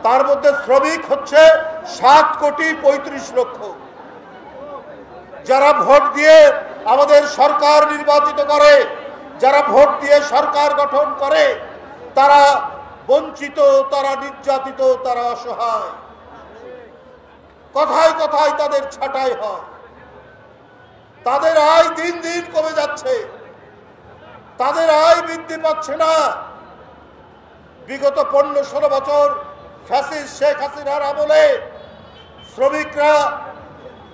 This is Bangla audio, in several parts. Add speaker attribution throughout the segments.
Speaker 1: তার মধ্যে শ্রমিক হচ্ছে 7,35,00,000। যারা ভোট দিয়ে আমাদের সরকার নির্বাচিত করে, যারা ভোট দিয়ে সরকার গঠন করে, তারা বঞ্চিত, তারা নির্যাতিত, তারা অসহায়। কথায় কথায় তাদের ছাঁটাই হয়। তাদের আয় দিন দিন কমে যাচ্ছে, তাদের আয় বৃদ্ধি পাচ্ছে না। বিগত 15-16 বছর ফ্যাসিস্ট শেখ হাসিনার আমলে শ্রমিকরা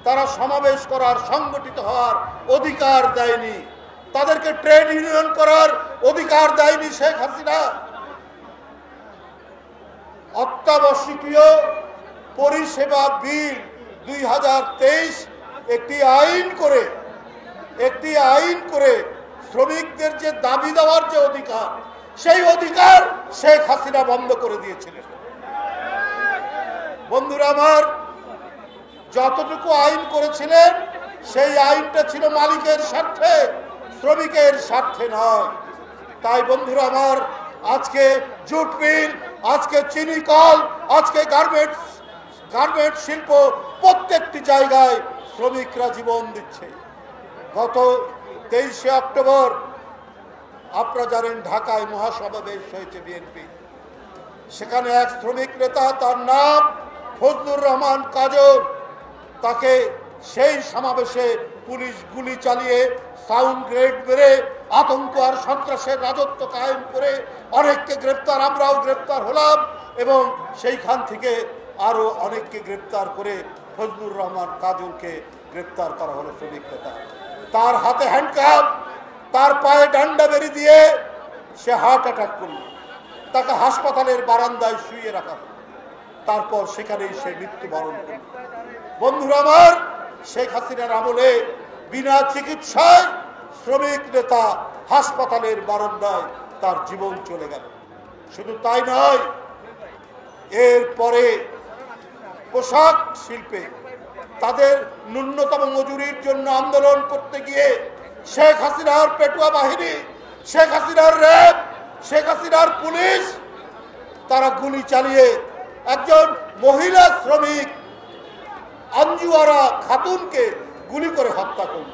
Speaker 1: তারা সমাবেশ করার, সংগঠিত হওয়ার অধিকার দেয়নি, তাদেরকে ট্রেড ইউনিয়ন করার অধিকার দেয়নি শেখ হাসিনা। অত্যাবশ্যকীয় পরিষেবা বিল 2023 একটি আইন করে শ্রমিকদের যে দাবি দেওয়ার যে অধিকার, সেই অধিকার শেখ হাসিনা বন্ধ করে দিয়েছিলেন। বন্ধুরা আমার, যতটুকু আইন করেছিলেন সেই আইনটা ছিল মালিকের স্বার্থে, শ্রমিকের স্বার্থে নয়। তাই বন্ধুরা আমার, আজকে জুট মিল, আজকে চিনি কল, আজকে গার্মেন্টস শিল্প, প্রত্যেকটি জায়গায় শ্রমিকরা জীবন দিচ্ছে। গত 23শে অক্টোবর আপনারা জানেন ঢাকায় মহাসমাবেশ হয়েছে বিএনপি। সেখানে এক শ্রমিক নেতা, তার নাম ফজলুর রহমান কাজল, তাকে সেই সমাবেশে পুলিশ গুলি চালিয়ে, সাউন্ড গ্রেড মেরে, আতঙ্ক আর সন্ত্রাসের রাজত্ব কায়েম করে অনেককে গ্রেপ্তার, আমরাও গ্রেপ্তার হলাম এবং সেইখান থেকে আরো অনেককে গ্রেপ্তার করে ফজলুর রহমান কাজলকে গ্রেপ্তার করা হলো। শ্রমিক নেতা, তার হাতে হ্যান্ডকাপ, তার পায়ে ডান্ডা বেরি দিয়ে সে হার্ট অ্যাটাক করল। তাকে হাসপাতালের বারান্দায় শুয়ে রাখা হলো, তারপর সেখানেই সে মৃত্যুবরণ করল। বন্ধুরা আমার, শেখ হাসিনার আমলে বিনা চিকিৎসায় শ্রমিক নেতা হাসপাতালের বারান্দায় তার জীবন চলে গেল। শুধু তাই নয়, এরপরে পোশাক শিল্পে তাদের ন্যূনতম মজুরির জন্য আন্দোলন করতে গিয়ে শেখ হাসিনার পেটুয়া বাহিনী, শেখ হাসিনার র্যাব, শেখ হাসিনার পুলিশ, তারা গুলি চালিয়ে একজন মহিলা শ্রমিক আঞ্জুয়ারা খাতুনকে গুলি করে হত্যা করল।